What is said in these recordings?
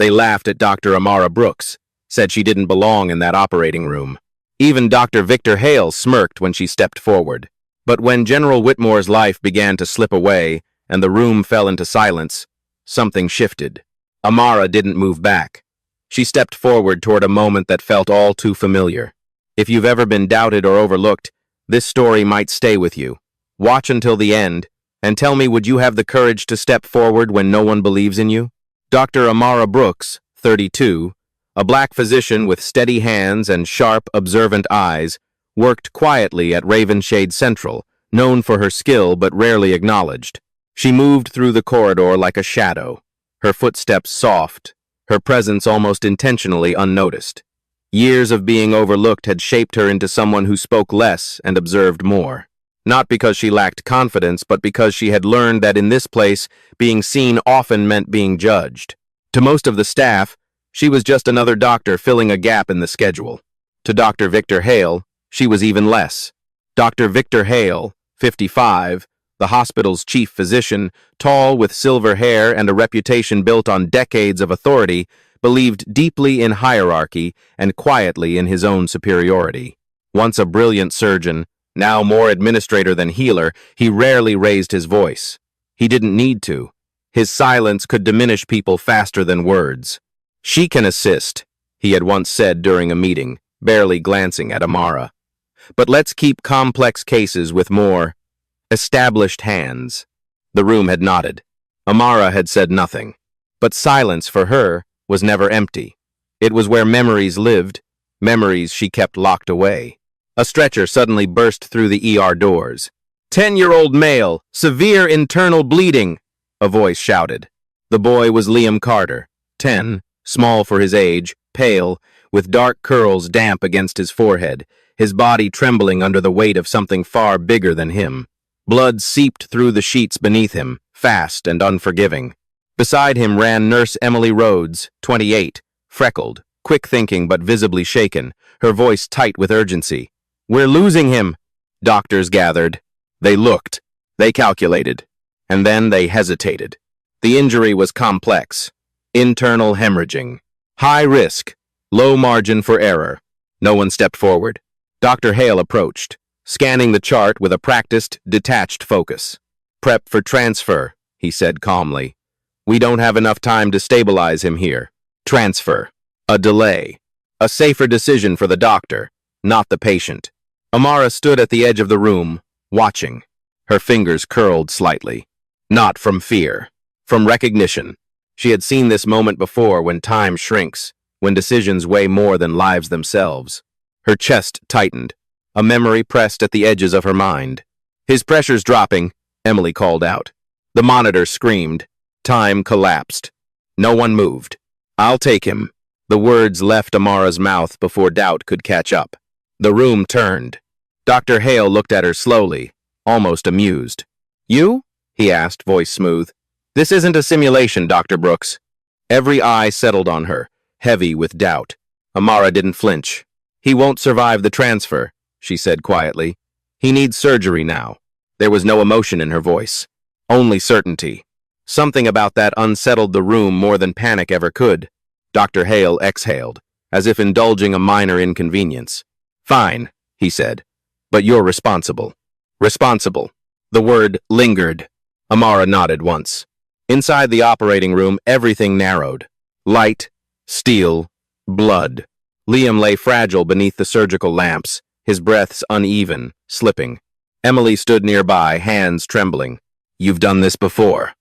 They laughed at Dr. Amara Brooks, said she didn't belong in that operating room. Even Dr. Victor Hale smirked when she stepped forward. But when General Whitmore's life began to slip away and the room fell into silence, something shifted. Amara didn't move back. She stepped forward toward a moment that felt all too familiar. If you've ever been doubted or overlooked, this story might stay with you. Watch until the end, and tell me, would you have the courage to step forward when no one believes in you? Dr. Amara Brooks, 32, a black physician with steady hands and sharp, observant eyes, worked quietly at Ravenshade Central, known for her skill but rarely acknowledged. She moved through the corridor like a shadow, her footsteps soft, her presence almost intentionally unnoticed. Years of being overlooked had shaped her into someone who spoke less and observed more. Not because she lacked confidence, but because she had learned that in this place, being seen often meant being judged. To most of the staff, she was just another doctor filling a gap in the schedule. To Dr. Victor Hale, she was even less. Dr. Victor Hale, 55, the hospital's chief physician, tall with silver hair and a reputation built on decades of authority, believed deeply in hierarchy and quietly in his own superiority. Once a brilliant surgeon, now more administrator than healer, he rarely raised his voice. He didn't need to. His silence could diminish people faster than words. "She can assist," he had once said during a meeting, barely glancing at Amara. "But let's keep complex cases with more established hands." The room had nodded. Amara had said nothing. But silence for her was never empty. It was where memories lived, memories she kept locked away. A stretcher suddenly burst through the ER doors. 10-year-old male, severe internal bleeding, a voice shouted. The boy was Liam Carter, 10, small for his age, pale, with dark curls damp against his forehead, his body trembling under the weight of something far bigger than him. Blood seeped through the sheets beneath him, fast and unforgiving. Beside him ran Nurse Emily Rhodes, 28, freckled, quick-thinking but visibly shaken, her voice tight with urgency. "We're losing him!" Doctors gathered. They looked. They calculated. And then they hesitated. The injury was complex. Internal hemorrhaging. High risk. Low margin for error. No one stepped forward. Dr. Hale approached, scanning the chart with a practiced, detached focus. "Prep for transfer," he said calmly. "We don't have enough time to stabilize him here. Transfer. A delay. A safer decision for the doctor, not the patient." Amara stood at the edge of the room, watching. Her fingers curled slightly. Not from fear. From recognition. She had seen this moment before when time shrinks, when decisions weigh more than lives themselves. Her chest tightened. A memory pressed at the edges of her mind. "His pressure's dropping," Emily called out. The monitor screamed. Time collapsed. No one moved. "I'll take him." The words left Amara's mouth before doubt could catch up. The room turned. Dr. Hale looked at her slowly, almost amused. "You?" he asked, voice smooth. "This isn't a simulation, Dr. Brooks." Every eye settled on her, heavy with doubt. Amara didn't flinch. "He won't survive the transfer," she said quietly. "He needs surgery now." There was no emotion in her voice, only certainty. Something about that unsettled the room more than panic ever could. Dr. Hale exhaled, as if indulging a minor inconvenience. "Fine," he said, "but you're responsible." Responsible. The word lingered. Amara nodded once. Inside the operating room, everything narrowed. Light, steel, blood. Liam lay fragile beneath the surgical lamps, his breaths uneven, slipping. Emily stood nearby, hands trembling. "You've done this before,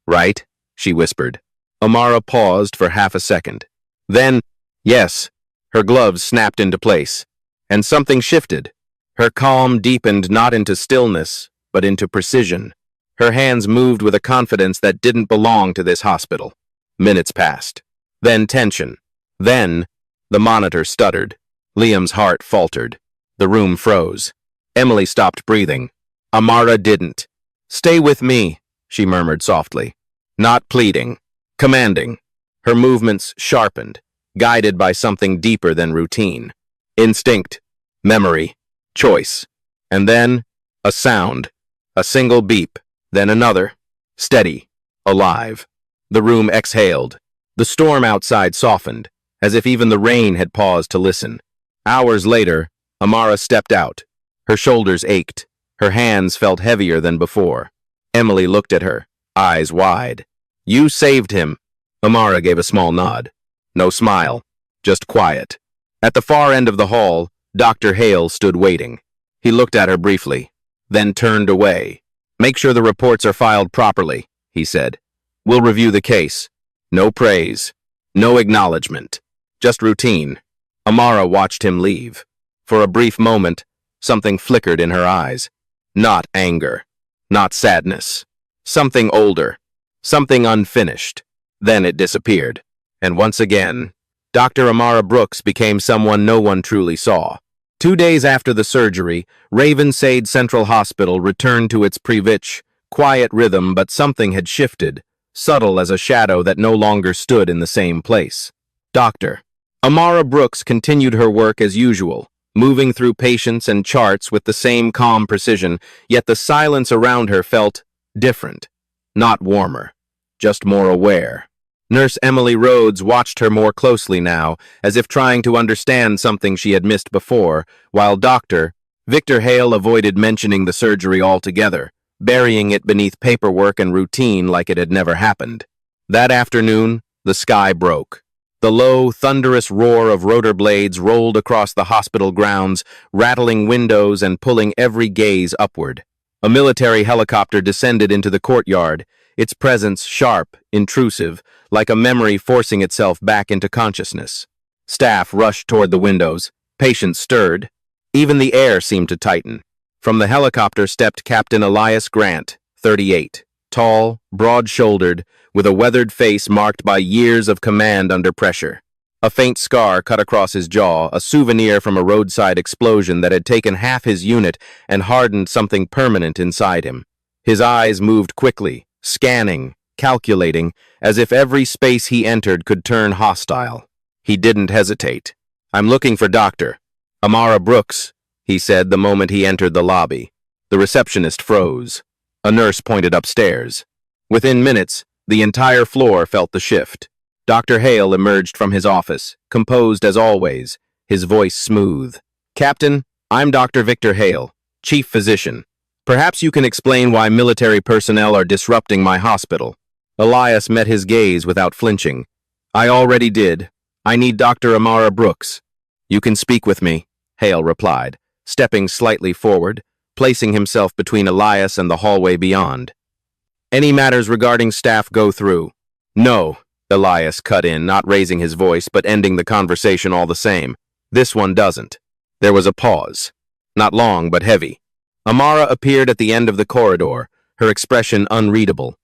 right?" she whispered. Amara paused for half a second. Then, "Yes." Her gloves snapped into place. And something shifted. Her calm deepened not into stillness, but into precision. Her hands moved with a confidence that didn't belong to this hospital. Minutes passed. Then tension. Then, the monitor stuttered. Liam's heart faltered. The room froze. Emily stopped breathing. Amara didn't. "Stay with me," she murmured softly. Not pleading. Commanding. Her movements sharpened, guided by something deeper than routine. Instinct. Memory. Choice. And then, a sound. A single beep. Then another. Steady. Alive. The room exhaled. The storm outside softened, as if even the rain had paused to listen. Hours later, Amara stepped out. Her shoulders ached. Her hands felt heavier than before. Emily looked at her, eyes wide. "You saved him." Amara gave a small nod. No smile, just quiet. At the far end of the hall, Dr. Hale stood waiting. He looked at her briefly, then turned away. "Make sure the reports are filed properly," he said. "We'll review the case. No praise, no acknowledgement, just routine." Amara watched him leave. For a brief moment, something flickered in her eyes. Not anger, not sadness. Something older, something unfinished. Then it disappeared. And once again, Dr. Amara Brooks became someone no one truly saw. 2 days after the surgery, Ravensade Central Hospital returned to its previous, quiet rhythm, but something had shifted, subtle as a shadow that no longer stood in the same place. Dr. Amara Brooks continued her work as usual, moving through patients and charts with the same calm precision, yet the silence around her felt different, not warmer, just more aware. Nurse Emily Rhodes watched her more closely now, as if trying to understand something she had missed before, while Dr. Victor Hale avoided mentioning the surgery altogether, burying it beneath paperwork and routine like it had never happened. That afternoon, the sky broke. The low, thunderous roar of rotor blades rolled across the hospital grounds, rattling windows and pulling every gaze upward. A military helicopter descended into the courtyard, its presence sharp, intrusive, like a memory forcing itself back into consciousness. Staff rushed toward the windows. Patients stirred. Even the air seemed to tighten. From the helicopter stepped Captain Elias Grant, 38, tall, broad-shouldered, with a weathered face marked by years of command under pressure. A faint scar cut across his jaw, a souvenir from a roadside explosion that had taken half his unit and hardened something permanent inside him. His eyes moved quickly, scanning, calculating, as if every space he entered could turn hostile. He didn't hesitate. "I'm looking for Dr. Amara Brooks," he said the moment he entered the lobby. The receptionist froze. A nurse pointed upstairs. Within minutes, the entire floor felt the shift. Dr. Hale emerged from his office, composed as always, his voice smooth. "Captain, I'm Dr. Victor Hale, chief physician. Perhaps you can explain why military personnel are disrupting my hospital." Elias met his gaze without flinching. "I already did. I need Dr. Amara Brooks." "You can speak with me," Hale replied, stepping slightly forward, placing himself between Elias and the hallway beyond. "Any matters regarding staff go through." "No," Elias cut in, not raising his voice but ending the conversation all the same. "This one doesn't." There was a pause. Not long, but heavy. Amara appeared at the end of the corridor, her expression unreadable.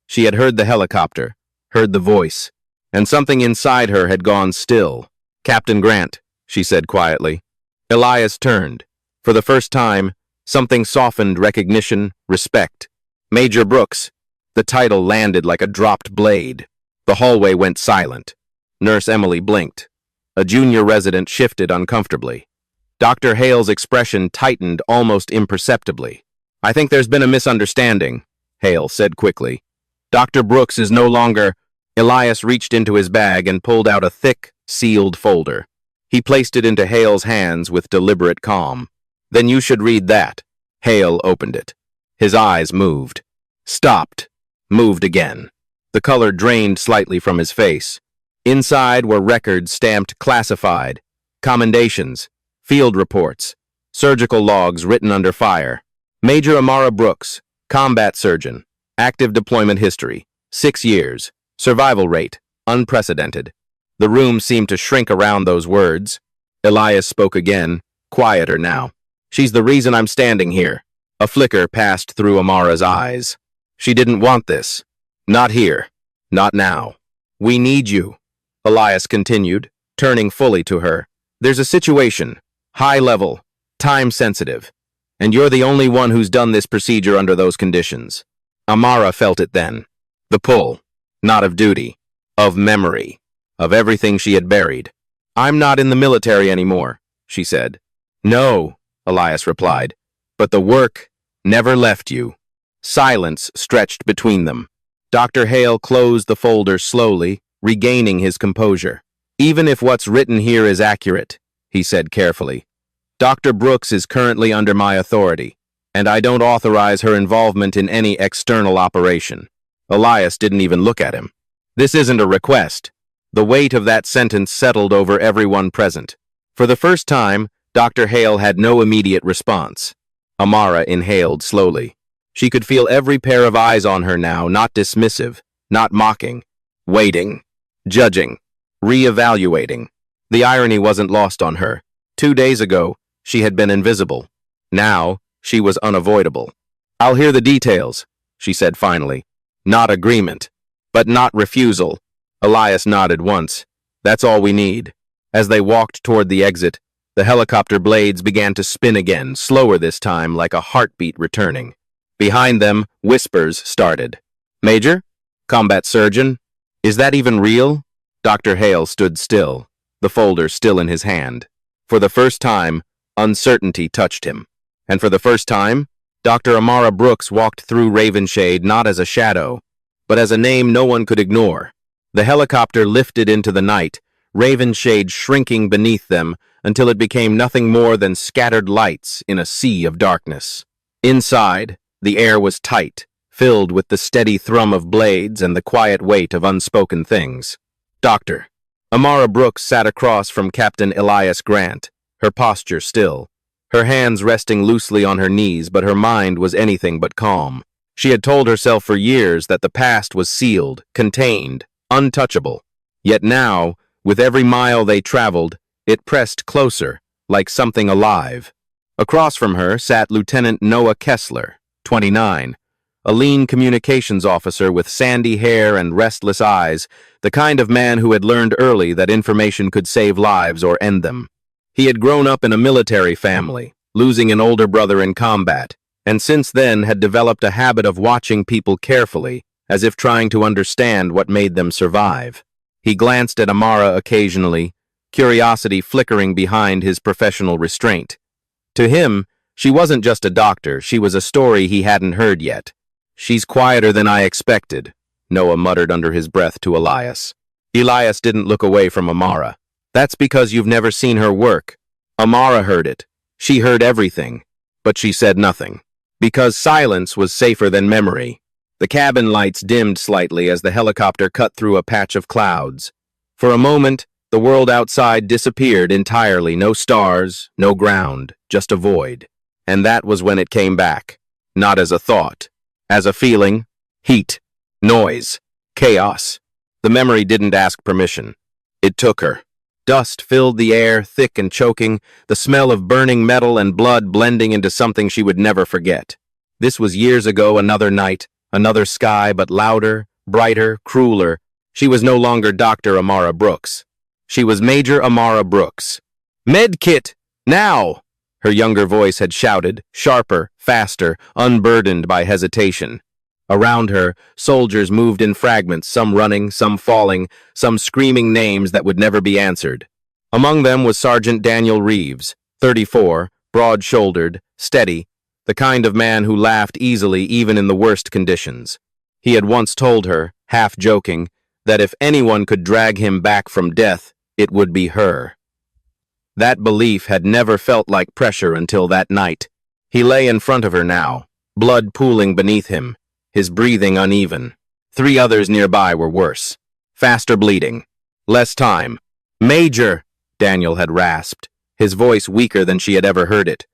She had heard the helicopter, heard the voice, and something inside her had gone still. "Captain Grant," she said quietly. Elias turned. For the first time, something softened recognition, respect. "Major Brooks." The title landed like a dropped blade. The hallway went silent. Nurse Emily blinked. A junior resident shifted uncomfortably. Dr. Hale's expression tightened almost imperceptibly. "I think there's been a misunderstanding," Hale said quickly. "Dr. Brooks is no longer—" Elias reached into his bag and pulled out a thick, sealed folder. He placed it into Hale's hands with deliberate calm. "Then you should read that." Hale opened it. His eyes moved. Stopped. Moved again. The color drained slightly from his face. Inside were records stamped classified, commendations, field reports, surgical logs written under fire. Major Amara Brooks, combat surgeon, active deployment history, 6 years, survival rate, unprecedented. The room seemed to shrink around those words. Elias spoke again, quieter now. "She's the reason I'm standing here." A flicker passed through Amara's eyes. "She didn't want this. Not here. Not now. We need you," Elias continued, turning fully to her. "There's a situation, high level, time sensitive, and you're the only one who's done this procedure under those conditions." Amara felt it then. The pull, not of duty, of memory, of everything she had buried. "I'm not in the military anymore," she said. "No," Elias replied, "but the work never left you." Silence stretched between them. Dr. Hale closed the folder slowly, regaining his composure. "Even if what's written here is accurate," he said carefully, "Dr. Brooks is currently under my authority, and I don't authorize her involvement in any external operation." Elias didn't even look at him. "This isn't a request." The weight of that sentence settled over everyone present. For the first time, Dr. Hale had no immediate response. Amara inhaled slowly. She could feel every pair of eyes on her now, not dismissive, not mocking, waiting, judging, re-evaluating. The irony wasn't lost on her. 2 days ago, she had been invisible. Now, she was unavoidable. "I'll hear the details," she said finally. "Not agreement, but not refusal." Elias nodded once. "That's all we need." As they walked toward the exit, the helicopter blades began to spin again, slower this time, like a heartbeat returning. Behind them, whispers started. "Major? Combat surgeon? Is that even real?" Dr. Hale stood still, the folder still in his hand. For the first time, uncertainty touched him. And for the first time, Dr. Amara Brooks walked through Ravenshade not as a shadow, but as a name no one could ignore. The helicopter lifted into the night, Ravenshade shrinking beneath them until it became nothing more than scattered lights in a sea of darkness. Inside, the air was tight, filled with the steady thrum of blades and the quiet weight of unspoken things. "Doctor." Amara Brooks sat across from Captain Elias Grant, her posture still, her hands resting loosely on her knees, but her mind was anything but calm. She had told herself for years that the past was sealed, contained, untouchable. Yet now, with every mile they traveled, it pressed closer, like something alive. Across from her sat Lieutenant Noah Kessler, 29, a lean communications officer with sandy hair and restless eyes, the kind of man who had learned early that information could save lives or end them. He had grown up in a military family, losing an older brother in combat, and since then had developed a habit of watching people carefully, as if trying to understand what made them survive. He glanced at Amara occasionally, curiosity flickering behind his professional restraint. To him, she wasn't just a doctor, she was a story he hadn't heard yet. "She's quieter than I expected," Noah muttered under his breath to Elias. Elias didn't look away from Amara. "That's because you've never seen her work." Amara heard it. She heard everything, but she said nothing. Because silence was safer than memory. The cabin lights dimmed slightly as the helicopter cut through a patch of clouds. For a moment, the world outside disappeared entirely, no stars, no ground, just a void. And that was when it came back, not as a thought, as a feeling, heat, noise, chaos. The memory didn't ask permission. It took her. Dust filled the air, thick and choking, the smell of burning metal and blood blending into something she would never forget. This was years ago, another night, another sky, but louder, brighter, crueler. She was no longer Dr. Amara Brooks. She was Major Amara Brooks. "Med kit! Now!" Her younger voice had shouted, sharper, faster, unburdened by hesitation. Around her, soldiers moved in fragments, some running, some falling, some screaming names that would never be answered. Among them was Sergeant Daniel Reeves, 34, broad-shouldered, steady, the kind of man who laughed easily even in the worst conditions. He had once told her, half joking, that if anyone could drag him back from death, it would be her. That belief had never felt like pressure until that night. He lay in front of her now, blood pooling beneath him, his breathing uneven. 3 others nearby were worse. Faster bleeding. Less time. "Major," Daniel had rasped, his voice weaker than she had ever heard it.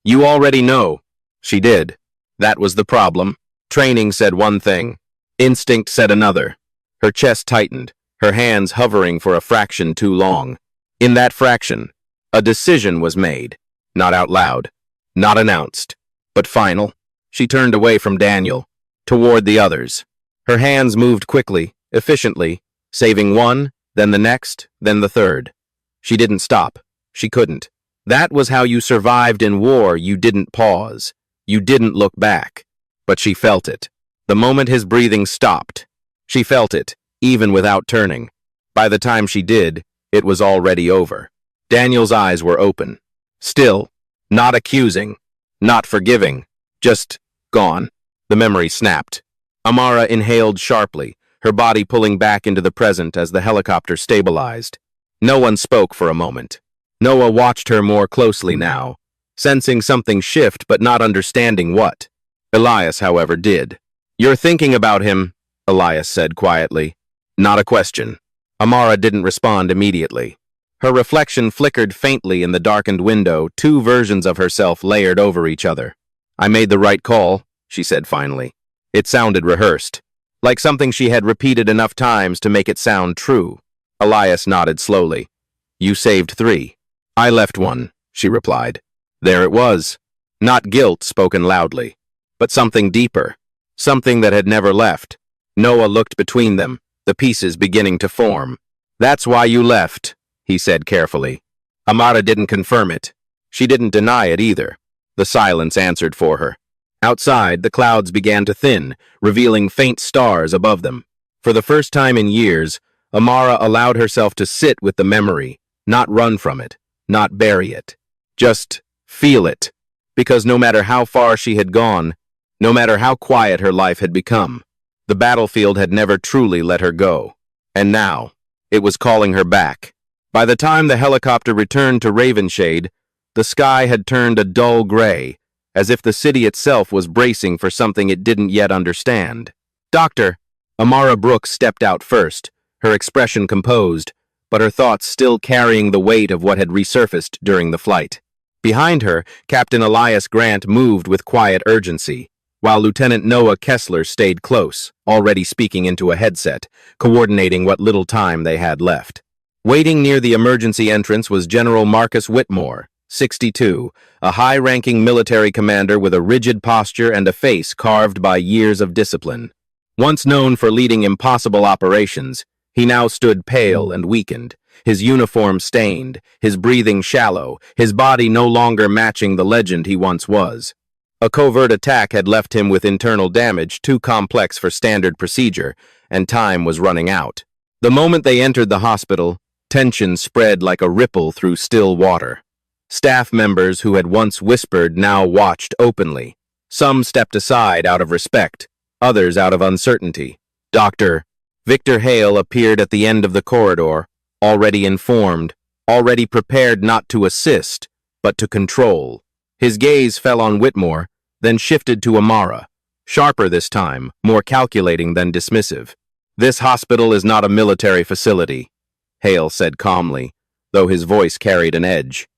"You already know." She did. That was the problem. Training said one thing. Instinct said another. Her chest tightened, her hands hovering for a fraction too long. In that fraction, a decision was made. Not out loud. Not announced. But final. She turned away from Daniel, toward the others. Her hands moved quickly, efficiently, saving one, then the next, then the third. She didn't stop. She couldn't. That was how you survived in war. You didn't pause. You didn't look back. But she felt it. The moment his breathing stopped, she felt it, even without turning. By the time she did, it was already over. Daniel's eyes were open. Still, not accusing, not forgiving, just gone. The memory snapped. Amara inhaled sharply, her body pulling back into the present as the helicopter stabilized. No one spoke for a moment. Noah watched her more closely now, sensing something shift but not understanding what. Elias, however, did. "You're thinking about him," Elias said quietly. Not a question. Amara didn't respond immediately. Her reflection flickered faintly in the darkened window, two versions of herself layered over each other. "I made the right call," she said finally. It sounded rehearsed, like something she had repeated enough times to make it sound true. Elias nodded slowly. "You saved 3. I left 1, she replied. There it was. Not guilt spoken loudly, but something deeper, something that had never left. Noah looked between them, the pieces beginning to form. "That's why you left," he said carefully. Amara didn't confirm it. She didn't deny it either. The silence answered for her. Outside, the clouds began to thin, revealing faint stars above them. For the first time in years, Amara allowed herself to sit with the memory, not run from it, not bury it. Just feel it. Because no matter how far she had gone, no matter how quiet her life had become, the battlefield had never truly let her go. And now, it was calling her back. By the time the helicopter returned to Ravenshade, the sky had turned a dull gray, as if the city itself was bracing for something it didn't yet understand. "Doctor," Amara Brooks stepped out first, her expression composed, but her thoughts still carrying the weight of what had resurfaced during the flight. Behind her, Captain Elias Grant moved with quiet urgency, while Lieutenant Noah Kessler stayed close, already speaking into a headset, coordinating what little time they had left. Waiting near the emergency entrance was General Marcus Whitmore, 62, a high-ranking military commander with a rigid posture and a face carved by years of discipline. Once known for leading impossible operations, he now stood pale and weakened, his uniform stained, his breathing shallow, his body no longer matching the legend he once was. A covert attack had left him with internal damage too complex for standard procedure, and time was running out. The moment they entered the hospital, tension spread like a ripple through still water. Staff members who had once whispered now watched openly. Some stepped aside out of respect, others out of uncertainty. Dr. Victor Hale appeared at the end of the corridor, already informed, already prepared not to assist, but to control. His gaze fell on Whitmore, then shifted to Amara, sharper this time, more calculating than dismissive. "This hospital is not a military facility," Hale said calmly, though his voice carried an edge.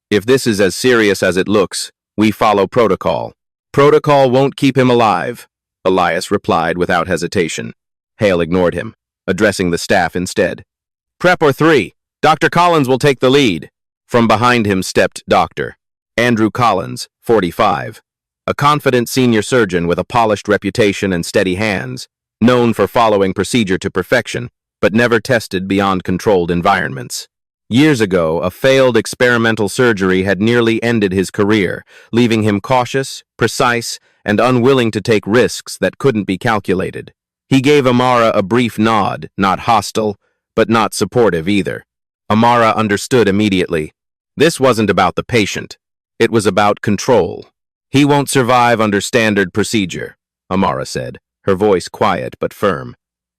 "If this is as serious as it looks, we follow protocol. Protocol won't keep him alive," Elias replied without hesitation. Hale ignored him, addressing the staff instead. "Prep or 3. Dr. Collins will take the lead." From behind him stepped Dr. Andrew Collins, 45, a confident senior surgeon with a polished reputation and steady hands, known for following procedure to perfection, but never tested beyond controlled environments. Years ago, a failed experimental surgery had nearly ended his career, leaving him cautious, precise, and unwilling to take risks that couldn't be calculated. He gave Amara a brief nod, not hostile, but not supportive either. Amara understood immediately. This wasn't about the patient. It was about control. "He won't survive under standard procedure," Amara said, her voice quiet but firm.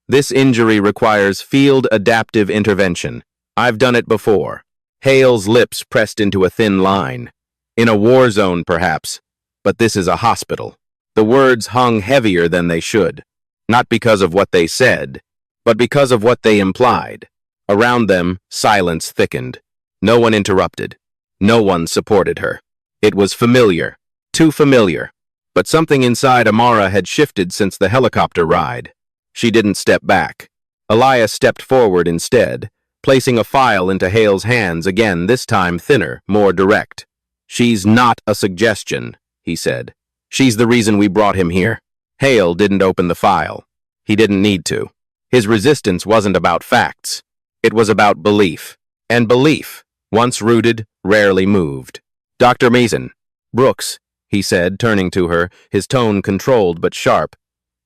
"This injury requires field adaptive intervention. I've done it before." Hale's lips pressed into a thin line. "In a war zone, perhaps, but this is a hospital." The words hung heavier than they should, not because of what they said, but because of what they implied. Around them, silence thickened. No one interrupted. No one supported her. It was familiar, too familiar, but something inside Amara had shifted since the helicopter ride. She didn't step back. Elias stepped forward instead, placing a file into Hale's hands again, this time thinner, more direct. "She's not a suggestion," he said. "She's the reason we brought him here." Hale didn't open the file. He didn't need to. His resistance wasn't about facts. It was about belief. And belief, once rooted, rarely moved. "Dr. Mason, Brooks," he said, turning to her, his tone controlled but sharp.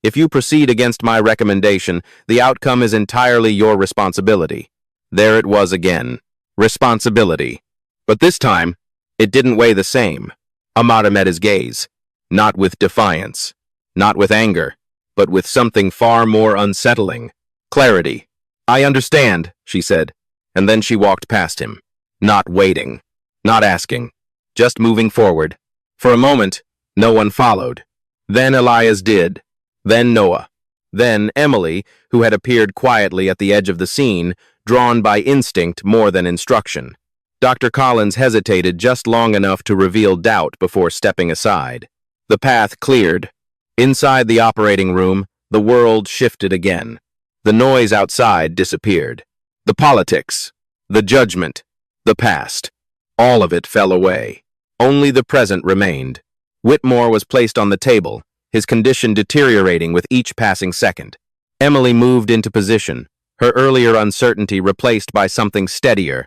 "If you proceed against my recommendation, the outcome is entirely your responsibility." There it was again. Responsibility. But this time, it didn't weigh the same. Amara met his gaze. Not with defiance. Not with anger. But with something far more unsettling. Clarity. I understand, she said, and then she walked past him. Not waiting. Not asking. Just moving forward. For a moment, no one followed. Then Elias did. Then Noah. Then Emily, who had appeared quietly at the edge of the scene, drawn by instinct more than instruction. Dr. Collins hesitated just long enough to reveal doubt before stepping aside. The path cleared. Inside the operating room, the world shifted again. The noise outside disappeared. The politics, the judgment, the past, all of it fell away. Only the present remained. Whitmore was placed on the table, his condition deteriorating with each passing second. Emily moved into position, her earlier uncertainty replaced by something steadier.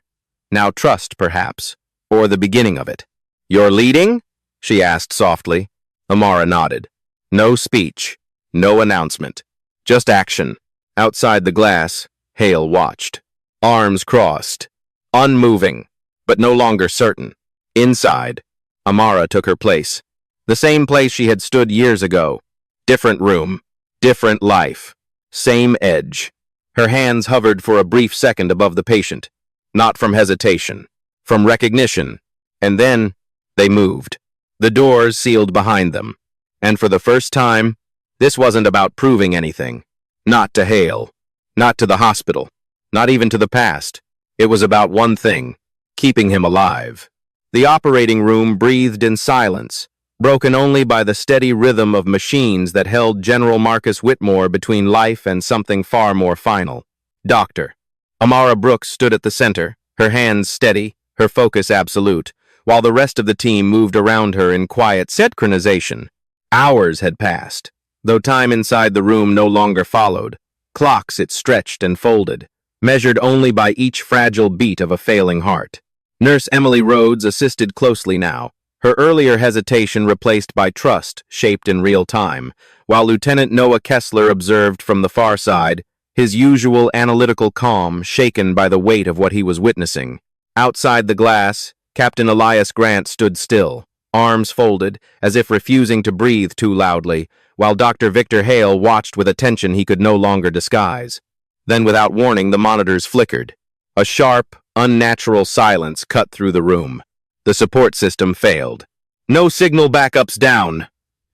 Now trust, perhaps, or the beginning of it. "You're leading?" she asked softly. Amara nodded. No speech, no announcement, just action. Outside the glass, Hale watched. Arms crossed, unmoving, but no longer certain. Inside, Amara took her place. The same place she had stood years ago. Different room, different life, same edge. Her hands hovered for a brief second above the patient, not from hesitation, from recognition, and then they moved. The doors sealed behind them, and for the first time, this wasn't about proving anything. Not to Hale, not to the hospital, not even to the past. It was about one thing, keeping him alive. The operating room breathed in silence, broken only by the steady rhythm of machines that held General Marcus Whitmore between life and something far more final. Doctor. Amara Brooks stood at the center, her hands steady, her focus absolute, while the rest of the team moved around her in quiet synchronization. Hours had passed, though time inside the room no longer followed. Clocks it stretched and folded, measured only by each fragile beat of a failing heart. Nurse Emily Rhodes assisted closely now, her earlier hesitation replaced by trust shaped in real time, while Lieutenant Noah Kessler observed from the far side, his usual analytical calm shaken by the weight of what he was witnessing. Outside the glass, Captain Elias Grant stood still, arms folded, as if refusing to breathe too loudly, while Dr. Victor Hale watched with attention he could no longer disguise. Then, without warning, the monitors flickered. A sharp, unnatural silence cut through the room. The support system failed. "No signal backups down."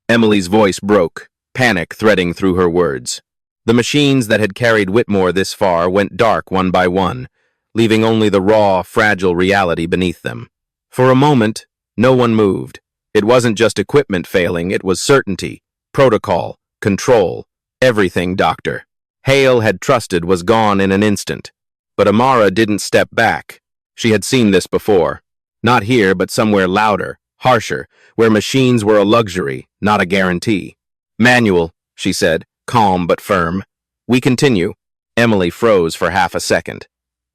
Emily's voice broke, panic threading through her words. The machines that had carried Whitmore this far went dark one by one, leaving only the raw, fragile reality beneath them. For a moment, no one moved. It wasn't just equipment failing, it was certainty, protocol, control, everything, Doctor Hale had trusted was gone in an instant. But Amara didn't step back. She had seen this before. Not here, but somewhere louder, harsher, where machines were a luxury, not a guarantee. "Manual," she said, calm but firm. "We continue." Emily froze for half a second.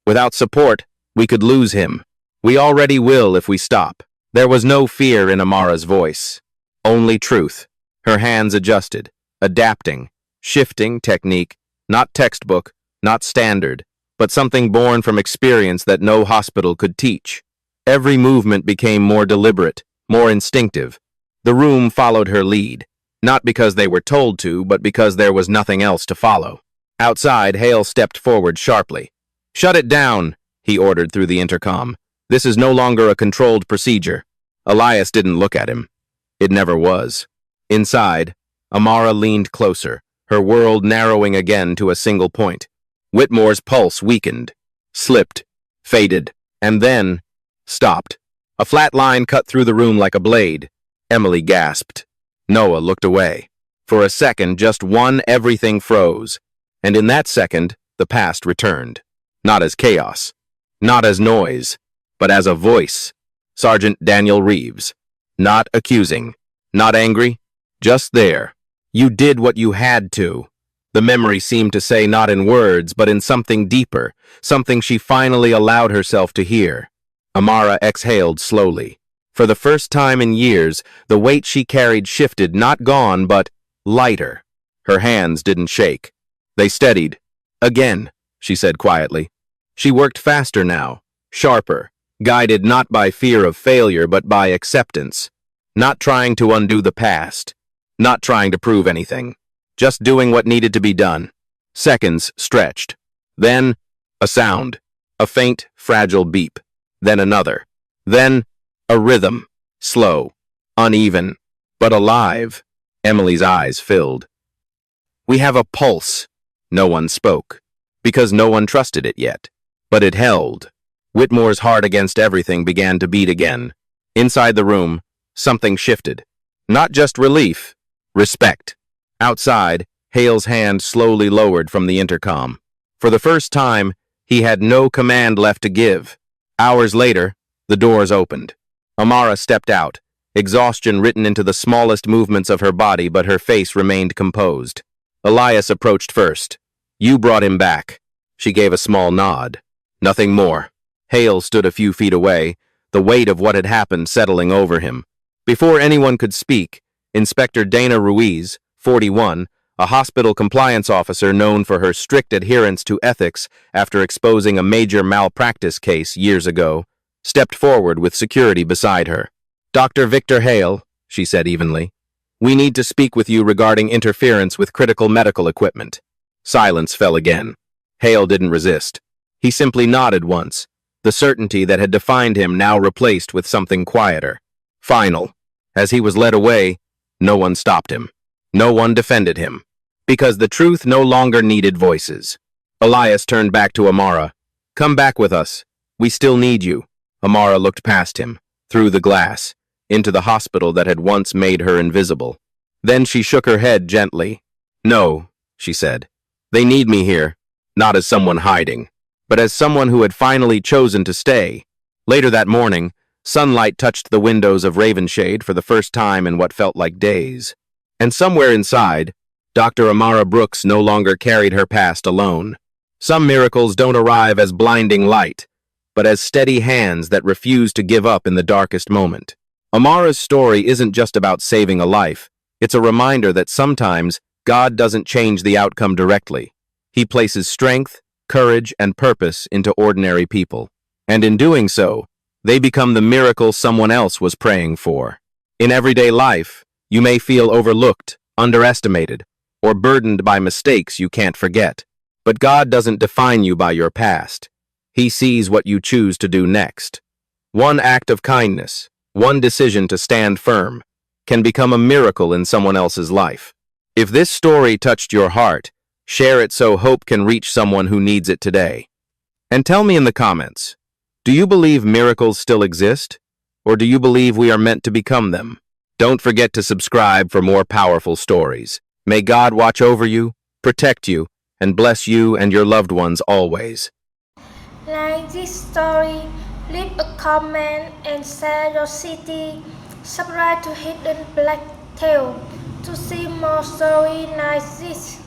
"Without support, we could lose him. We already will if we stop." There was no fear in Amara's voice. Only truth. Her hands adjusted, adapting, shifting technique, not textbook, not standard, but something born from experience that no hospital could teach. Every movement became more deliberate, more instinctive. The room followed her lead, not because they were told to, but because there was nothing else to follow. Outside, Hale stepped forward sharply. "Shut it down," he ordered through the intercom. "This is no longer a controlled procedure." Elias didn't look at him. It never was. Inside, Amara leaned closer, her world narrowing again to a single point. Whitmore's pulse weakened, slipped, faded, and then stopped. A flat line cut through the room like a blade. Emily gasped. Noah looked away. For a second, just one, everything froze. And in that second, the past returned. Not as chaos, not as noise, but as a voice. Sergeant Daniel Reeves. Not accusing, not angry, just there. "You did what you had to." The memory seemed to say not in words, but in something deeper, something she finally allowed herself to hear. Amara exhaled slowly. For the first time in years, the weight she carried shifted, not gone, but lighter. Her hands didn't shake. They steadied. "Again," she said quietly. She worked faster now, sharper, guided not by fear of failure, but by acceptance. Not trying to undo the past, not trying to prove anything, just doing what needed to be done. Seconds stretched. Then, a sound. A faint, fragile beep. Then another. Then, a rhythm. Slow. Uneven. But alive. Emily's eyes filled. We have a pulse. No one spoke. Because no one trusted it yet. But it held. Whitmore's heart against everything began to beat again. Inside the room, something shifted. Not just relief. Respect. Outside, Hale's hand slowly lowered from the intercom. For the first time, he had no command left to give. Hours later, the doors opened. Amara stepped out, exhaustion written into the smallest movements of her body, but her face remained composed. Elias approached first. You brought him back. She gave a small nod. Nothing more. Hale stood a few feet away, the weight of what had happened settling over him. Before anyone could speak, Inspector Dana Ruiz, 41, a hospital compliance officer known for her strict adherence to ethics after exposing a major malpractice case years ago, stepped forward with security beside her. Dr. Victor Hale, she said evenly, we need to speak with you regarding interference with critical medical equipment. Silence fell again. Hale didn't resist. He simply nodded once, the certainty that had defined him now replaced with something quieter. Final. As he was led away, no one stopped him. No one defended him. Because the truth no longer needed voices. Elias turned back to Amara. Come back with us. We still need you. Amara looked past him, through the glass, into the hospital that had once made her invisible. Then she shook her head gently. No, she said. They need me here, not as someone hiding, but as someone who had finally chosen to stay. Later that morning, sunlight touched the windows of Ravenshade for the first time in what felt like days. And somewhere inside, Dr. Amara Brooks no longer carried her past alone. Some miracles don't arrive as blinding light, but as steady hands that refuse to give up in the darkest moment. Amara's story isn't just about saving a life. It's a reminder that sometimes God doesn't change the outcome directly. He places strength, courage, and purpose into ordinary people. And in doing so, they become the miracle someone else was praying for. In everyday life, you may feel overlooked, underestimated, or burdened by mistakes you can't forget. But God doesn't define you by your past. He sees what you choose to do next. One act of kindness, one decision to stand firm, can become a miracle in someone else's life. If this story touched your heart, share it so hope can reach someone who needs it today. And tell me in the comments, do you believe miracles still exist? Or do you believe we are meant to become them? Don't forget to subscribe for more powerful stories. May God watch over you, protect you, and bless you and your loved ones always. Like this story, leave a comment and share your city. Subscribe to Hidden Black Tale to see more stories like this.